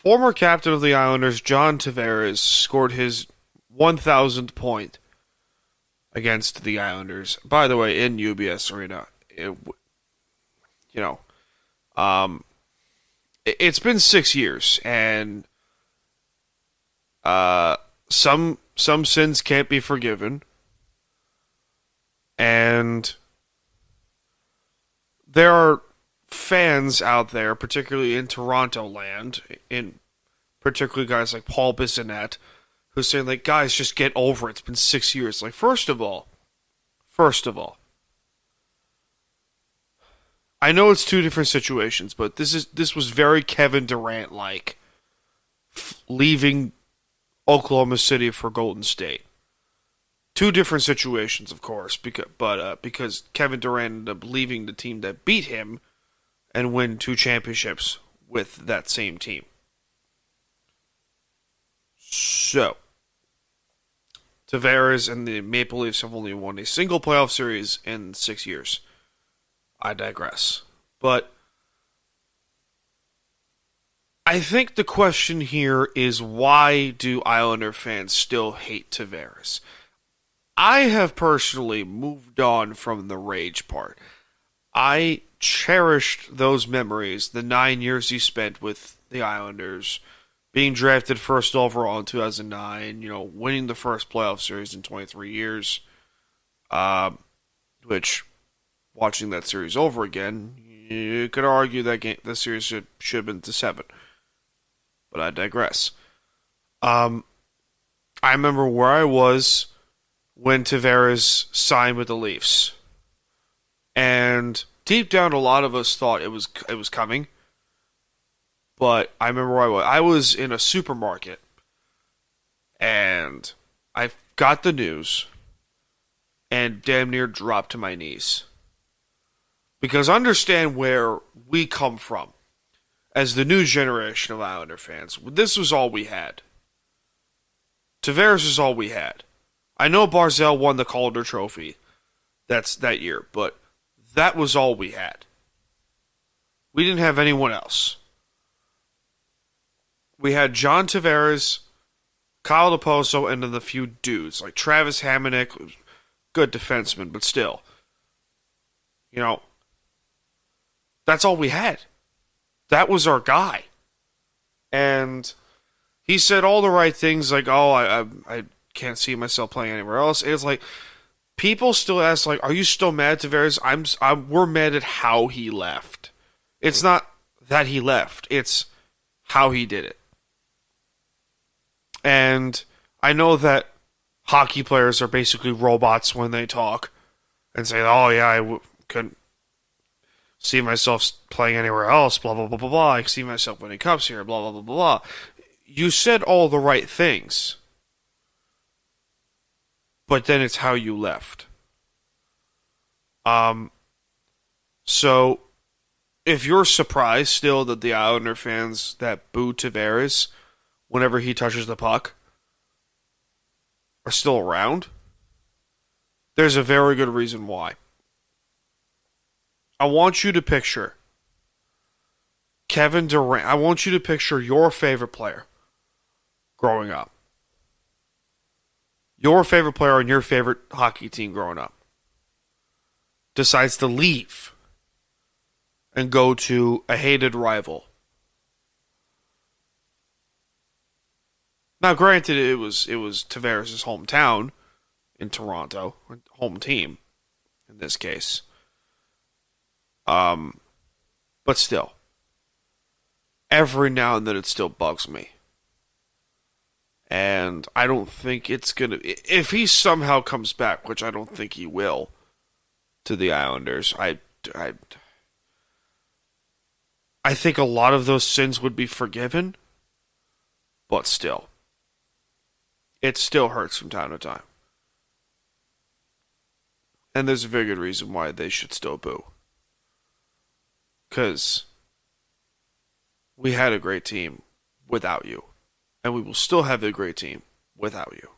Former captain of the Islanders, John Tavares, scored his 1,000th point against the Islanders. By the way, in UBS Arena. You know, it's been 6 years, and some sins can't be forgiven, and there are fans out there, particularly in Toronto land, in particularly guys like Paul Bissonnette, who's saying, like, guys, just get over it. It's been 6 years. Like, first of all, I know it's two different situations, but this was very Kevin Durant like, leaving Oklahoma City for Golden State. Two different situations, of course, because Kevin Durant ended up leaving the team that beat him and win 2 championships with that same team. So, Tavares and the Maple Leafs have only won a single playoff series in 6 years. I digress. But I think the question here is, why do Islander fans still hate Tavares? I have personally moved on from the rage part. I cherished those memories, the 9 years he spent with the Islanders, being drafted first overall in 2009, winning the first playoff series in 23 years, which, watching that series over again, you could argue that the series should have been to 7. But I digress. I remember where I was when Tavares signed with the Leafs. And deep down, a lot of us thought it was coming. But I remember where I was. I was in a supermarket, and I got the news, and damn near dropped to my knees. Because understand where we come from as the new generation of Islander fans. This was all we had. Tavares is all we had. I know Barzal won the Calder Trophy that year, but that was all we had. We didn't have anyone else. We had John Tavares, Kyle DePoso, and then the few dudes like Travis Hamonic, good defenseman, but still, that's all we had. That was our guy. And he said all the right things, like, oh, I can't see myself playing anywhere else. It's like, people still ask, like, are you still mad at Tavares? We're mad at how he left. It's not that he left. It's how he did it. And I know that hockey players are basically robots when they talk and say, oh, yeah, I couldn't see myself playing anywhere else, blah, blah, blah, blah, blah. I can see myself winning cups here, blah, blah, blah, blah, blah. You said all the right things, but then it's how you left. So, if you're surprised still that the Islander fans that boo Tavares whenever he touches the puck are still around, there's a very good reason why. I want you to picture Kevin Durant. I want you to picture your favorite player growing up. Your favorite player on your favorite hockey team growing up decides to leave and go to a hated rival. Now, granted, it was Tavares' hometown in Toronto, home team in this case. But still, every now and then it still bugs me. And I don't think it's gonna. If he somehow comes back, which I don't think he will, to the Islanders, I think a lot of those sins would be forgiven. But still, it still hurts from time to time. And there's a very good reason why they should still boo. Because we had a great team without you. And we will still have a great team without you.